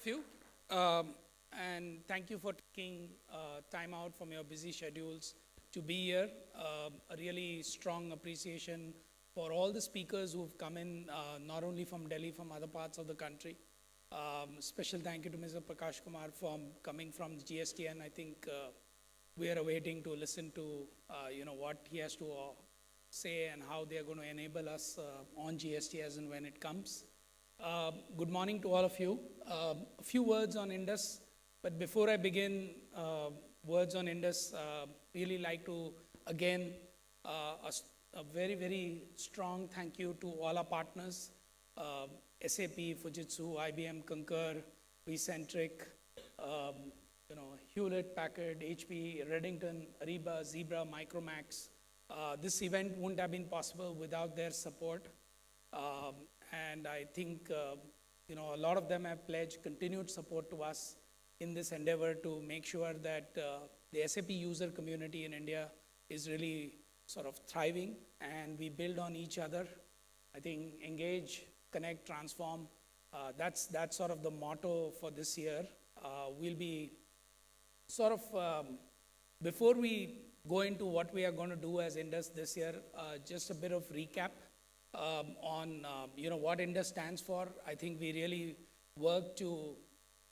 you. Um, and thank you for taking time out from your busy schedules to be here. A really strong appreciation for all the speakers who've come in, not only from Delhi, from other parts of the country. Special thank you to Mr. Prakash Kumar for coming from GSTN. I think we are awaiting to listen to what he has to say and how they are going to enable us on GST as and when it comes. Good morning to all of you. A few words on INDUS, but before I begin words on INDUS, really like to again a very, very strong thank you to all our partners, SAP, Fujitsu, IBM, Concur, Recentric, Hewlett Packard, HP, Reddington, Ariba, Zebra, Micromax. This event wouldn't have been possible without their support. And I think a lot of them have pledged continued support to us in this endeavor to make sure that the SAP user community in India is really sort of thriving and we build on each other. I think engage, connect, transform. That's sort of the motto for this year. We'll be sort of, before we go into what we are going to do as INDUS this year, just a bit of recap on what INDUS stands for. I think we really work to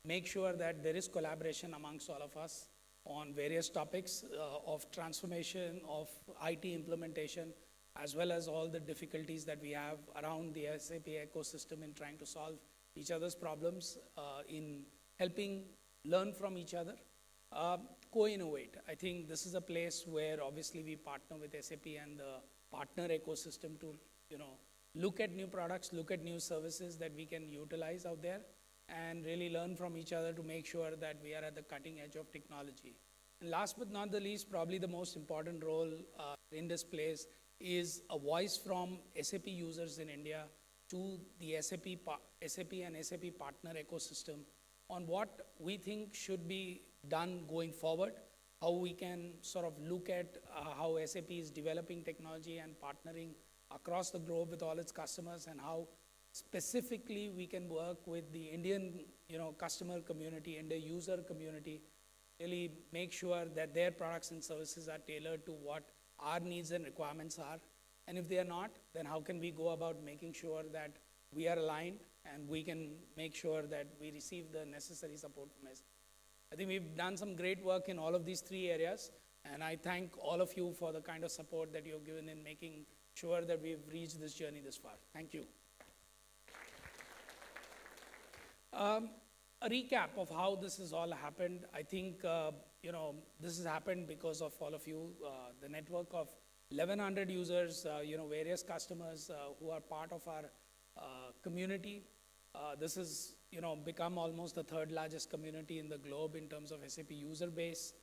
make sure that there is collaboration amongst all of us on various topics of transformation, of IT implementation, as well as all the difficulties that we have around the SAP ecosystem in trying to solve each other's problems, in helping learn from each other, co-innovate. I think this is a place where obviously we partner with SAP and the partner ecosystem to look at new products, look at new services that we can utilize out there, and really learn from each other to make sure that we are at the cutting edge of technology. And last but not the least, probably the most important role INDUS plays is a voice from SAP users in India to the SAP and SAP partner ecosystem on what we think should be done going forward, how we can sort of look at how SAP is developing technology and partnering across the globe with all its customers, and how specifically we can work with the Indian customer community and the user community, really make sure that their products and services are tailored to what our needs and requirements are. And if they are not, then how can we go about making sure that we are aligned and we can make sure that we receive the necessary support from us. I think we've done some great work in all of these three areas, and I thank all of you for the kind of support that you've given in making sure that we've reached this journey this far. Thank you. A recap of how this has all happened. I think this has happened because of all of you, the network of 1,100 users, various customers who are part of our community. This has become almost the third largest community in the globe in terms of SAP user base.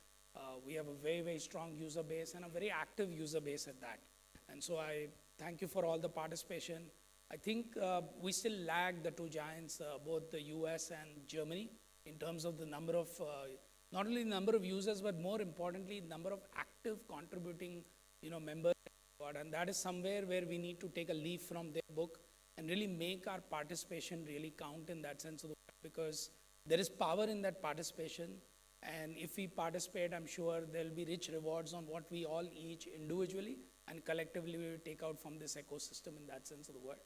We have a very, very strong user base and a very active user base at that. And so I thank you for all the participation. I think we still lag the two giants, both the US and Germany, in terms of the number of, not only the number of users, but more importantly, number of active contributing members. And that is somewhere where we need to take a leaf from their book and really make our participation really count in that sense of the word, because there is power in that participation. And if we participate, I'm sure there'll be rich rewards on what we all each individually and collectively we will take out from this ecosystem in that sense of the word.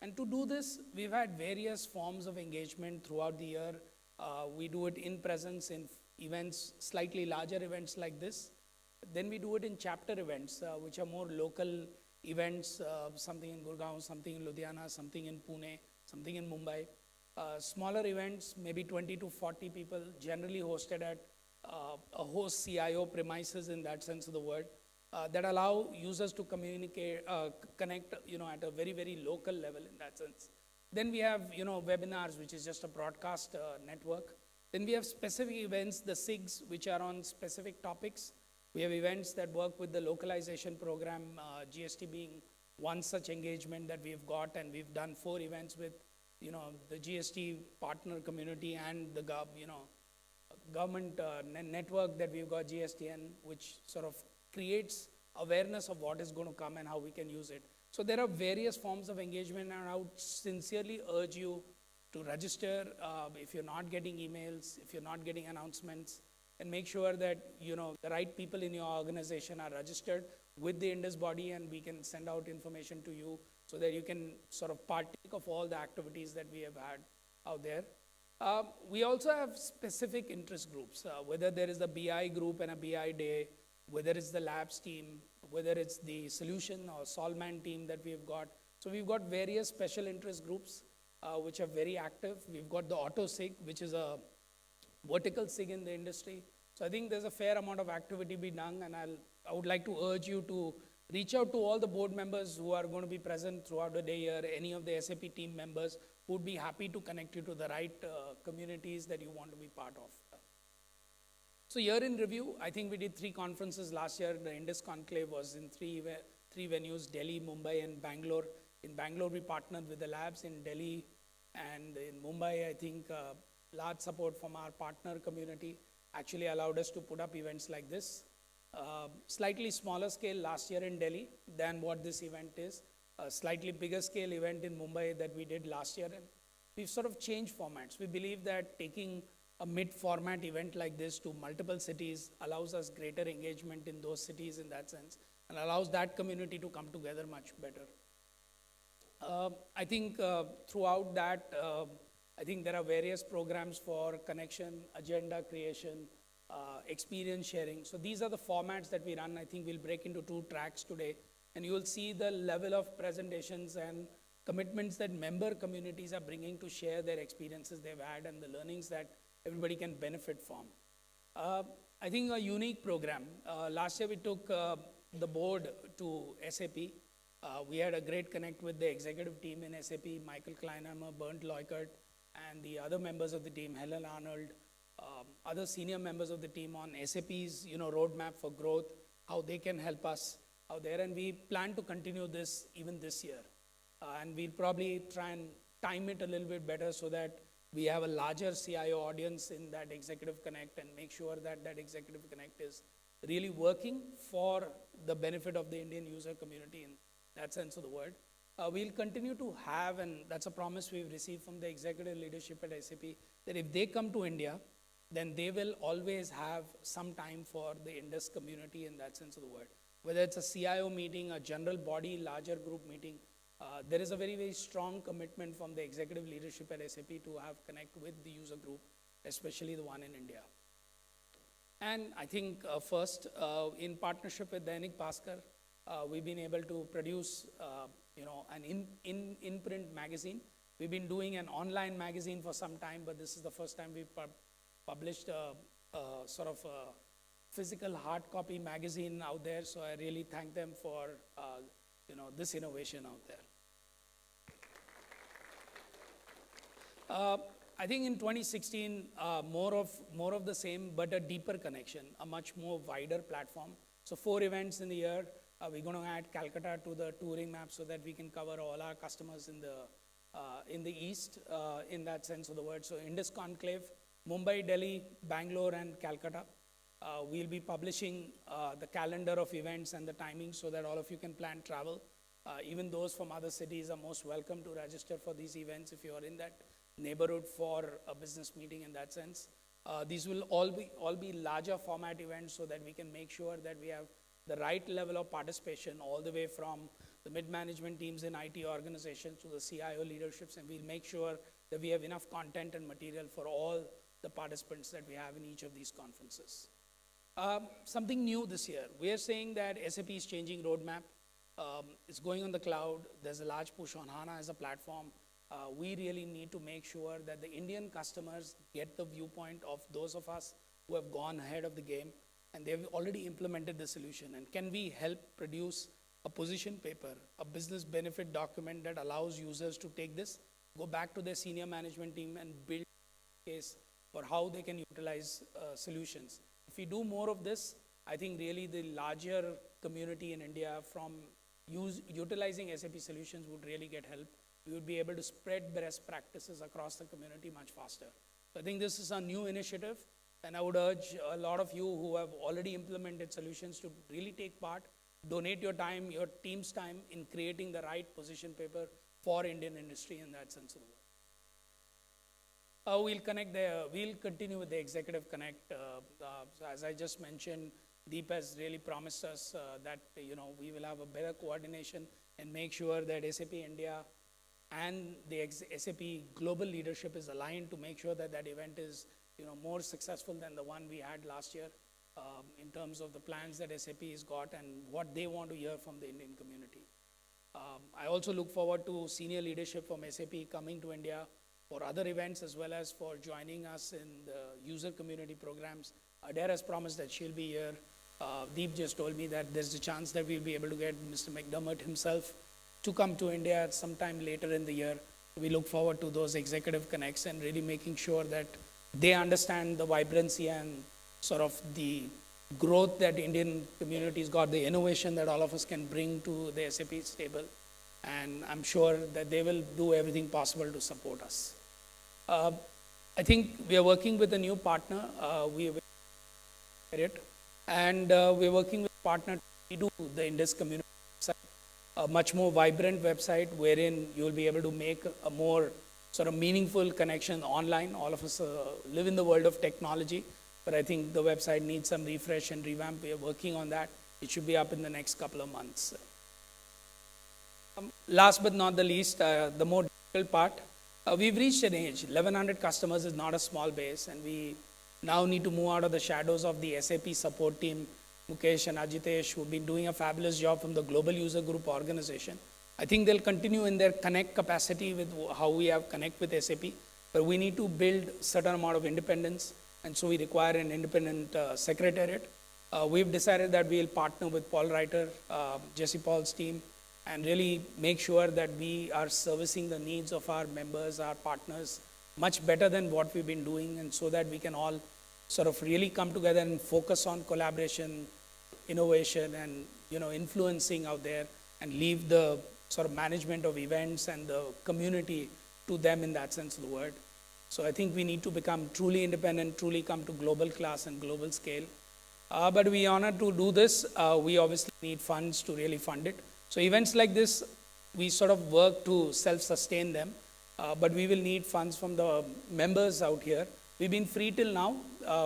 And to do this, we've had various forms of engagement throughout the year. We do it in presence in events, slightly larger events like this. Then we do it in chapter events, which are more local events, something in Gurgaon, something in Ludhiana, something in Pune, something in Mumbai. Smaller events, maybe 20 to 40 people, generally hosted at a host CIO premises in that sense of the word, that allow users to communicate, connect, at a very, very local level in that sense. Then we have, webinars, which is just a broadcast network. Then we have specific events, the SIGs, which are on specific topics. We have events that work with the localization program, GST being one such engagement that we've got, and we've done 4 events with, the GST partner community and the government network that we've got, GSTN, which sort of creates awareness of what is going to come and how we can use it. So there are various forms of engagement, and I would sincerely urge you to register if you're not getting emails, if you're not getting announcements, and make sure that the right people in your organization are registered with the Indus body, and we can send out information to you so that you can sort of partake of all the activities that we have had out there. We also have specific interest groups, whether there is a BI group and a BI day, whether it's the labs team, whether it's the solution or Solman team that we've got. So we've got various special interest groups which are very active. We've got the Auto SIG, which is a vertical SIG in the industry. So I think there's a fair amount of activity being done, and I would like to urge you to reach out to all the board members who are going to be present throughout the day here, any of the SAP team members who would be happy to connect you to the right communities that you want to be part of. So year in review, I think we did 3 conferences last year. The Indus Conclave was in three venues, Delhi, Mumbai, and Bangalore. In Bangalore, we partnered with the labs. In Delhi and in Mumbai, I think large support from our partner community actually allowed us to put up events like this. Slightly smaller scale last year in Delhi than what this event is. A slightly bigger scale event in Mumbai that we did last year. And we've sort of changed formats. We believe that taking a mid-format event like this to multiple cities allows us greater engagement in those cities in that sense, and allows that community to come together much better. I think throughout that, I think there are various programs for connection, agenda creation, experience sharing. So these are the formats that we run. I think we'll break into 2 tracks today, and you will see the level of presentations and commitments that member communities are bringing to share their experiences they've had and the learnings that everybody can benefit from. I think a unique program. Last year we took the board to SAP. We had a great connect with the executive team in SAP, Michael Kleinheimer, Bernd Leukert, and the other members of the team, Helen Arnold, other senior members of the team on SAP's roadmap for growth, how they can help us out there. And we plan to continue this even this year. And we'll probably try and time it a little bit better so that we have a larger CIO audience in that executive connect, and make sure that that executive connect is really working for the benefit of the Indian user community in that sense of the word. We'll continue to have, and that's a promise we've received from the executive leadership at SAP, that if they come to India, then they will always have some time for the Indus community in that sense of the word. Whether it's a CIO meeting, a general body, larger group meeting, there is a very, very strong commitment from the executive leadership at SAP to have connect with the user group, especially the one in India. And I think first, in partnership with Dainik Bhaskar, we've been able to produce an in-print magazine. We've been doing an online magazine for some time, but this is the first time we've published a sort of a physical hard copy magazine out there. So I really thank them for this innovation out there. I think in 2016, more of the same, but a deeper connection, a much more wider platform. So 4 events in the year. We're going to add Calcutta to the touring map so that we can cover all our customers in the East, in that sense of the word. So Indus Conclave, Mumbai, Delhi, Bangalore, and Calcutta. We'll be publishing the calendar of events and the timings so that all of you can plan travel. Even those from other cities are most welcome to register for these events if you are in that neighborhood for a business meeting in that sense. These will all be larger format events so that we can make sure that we have the right level of participation all the way from the mid-management teams in IT organizations to the CIO leaderships, and we'll make sure that we have enough content and material for all the participants that we have in each of these conferences. Something new this year. We are saying that SAP is changing roadmap. It's going on the cloud. There's a large push on HANA as a platform. We really need to make sure that the Indian customers get the viewpoint of those of us who have gone ahead of the game, and they've already implemented the solution. And can we help produce a position paper, a business benefit document that allows users to take this, go back to their senior management team and build a case for how they can utilize solutions. If we do more of this, I think really the larger community in India from utilizing SAP solutions would really get help. We would be able to spread best practices across the community much faster. So I think this is a new initiative, and I would urge a lot of you who have already implemented solutions to really take part, donate your time, your team's time in creating the right position paper for Indian industry in that sense of the word. We'll continue with the Executive Connect. So as I just mentioned, Deep has really promised us that, we will have a better coordination and make sure that SAP India and the SAP global leadership is aligned to make sure that that event is, more successful than the one we had last year, in terms of the plans that SAP has got and what they want to hear from the Indian community. I also look forward to senior leadership from SAP coming to India for other events as well as for joining us in the user community programs. Adair has promised that she'll be here. Deep just told me that there's a chance that we'll be able to get Mr. McDermott himself to come to India at some time later in the year. We look forward to those executive connects and really making sure that they understand the vibrancy and sort of the growth that Indian community's got, the innovation that all of us can bring to the SAP table. And I'm sure that they will do everything possible to support us. I think we are working with a new partner. We're working with a partner to do the Indus community website, a much more vibrant website wherein you'll be able to make a more sort of meaningful connection online. All of us live in the world of technology, but I think the website needs some refresh and revamp. We are working on that. It should be up in the next couple of months. Last but not the least, the more difficult part, we've reached an age. 1,100 customers is not a small base, and we now need to move out of the shadows of the SAP support team, Mukesh and Ajitesh, who've been doing a fabulous job from the Global User Group organization. I think they'll continue in their connect capacity with how we have connect with SAP, but we need to build certain amount of independence, and so we require an independent secretariat. We've decided that we'll partner with Paul Reiter, Jesse Paul's team, and really make sure that we are servicing the needs of our members, our partners, much better than what we've been doing, and so that we can all sort of really come together and focus on collaboration, innovation, and influencing out there, and leave the sort of management of events and the community to them in that sense of the word. So I think we need to become truly independent, truly come to global class and global scale. But we are honored to do this. We obviously need funds to really fund it. So events like this, we sort of work to self-sustain them, but we will need funds from the members out here. We've been free till now.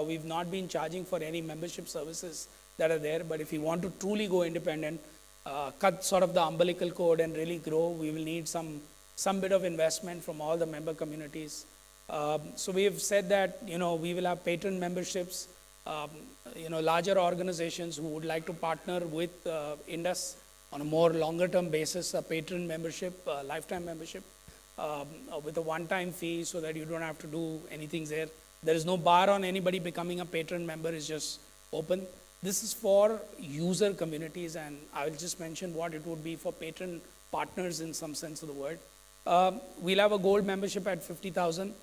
We've not been charging for any membership services that are there, but if you want to truly go independent, cut sort of the umbilical cord and really grow, we will need some bit of investment from all the member communities. So we have said that, we will have patron memberships, larger organizations who would like to partner with Indus on a more longer term basis, a patron membership, lifetime membership, with a one-time fee so that you don't have to do anything there. There is no bar on anybody becoming a patron member, it's just open. This is for user communities, and I will just mention what it would be for patron partners in some sense of the word. We'll have a gold membership at 50,000.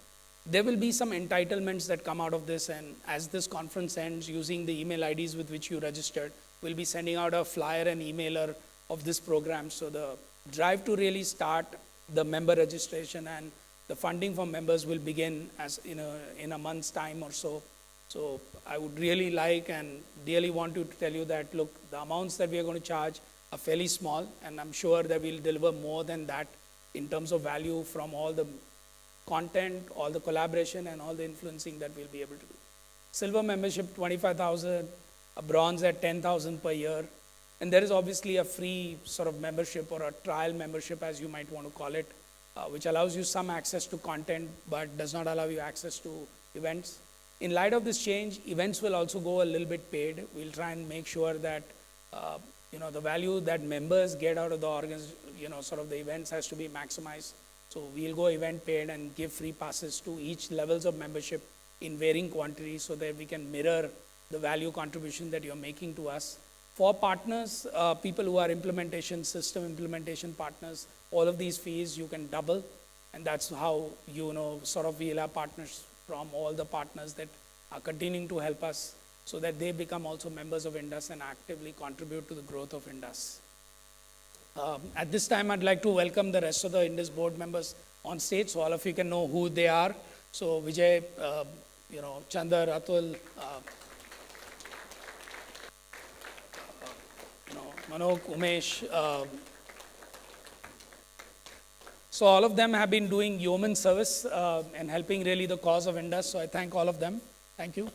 There will be some entitlements that come out of this, and as this conference ends, using the email IDs with which you registered, we'll be sending out a flyer and emailer of this program. So the drive to really start the member registration and the funding for members will begin as in a month's time or so. So I would really like and really want to tell you that, look, the amounts that we are going to charge are fairly small, and I'm sure that we'll deliver more than that in terms of value from all the content, all the collaboration, and all the influencing that we'll be able to do. Silver membership, 25,000, a bronze at 10,000 per year. And there is obviously a free sort of membership or a trial membership, as you might want to call it, which allows you some access to content, but does not allow you access to events. In light of this change, events will also go a little bit paid. We'll try and make sure that, the value that members get out of the sort of the events has to be maximized. So we'll go event paid and give free passes to each levels of membership in varying quantities so that we can mirror the value contribution that you're making to us. For partners, people who are system implementation partners, all of these fees you can double, and that's how sort of we'll have partners from all the partners that are continuing to help us so that they become also members of Indus and actively contribute to the growth of Indus. At this time, I'd like to welcome the rest of the Indus board members on stage so all of you can know who they are. So Vijay, Chandar, Atul, Manok, Umesh. So all of them have been doing yeoman service and helping really the cause of INDUS. So I thank all of them. Thank you.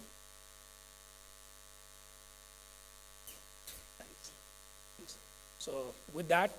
So with that,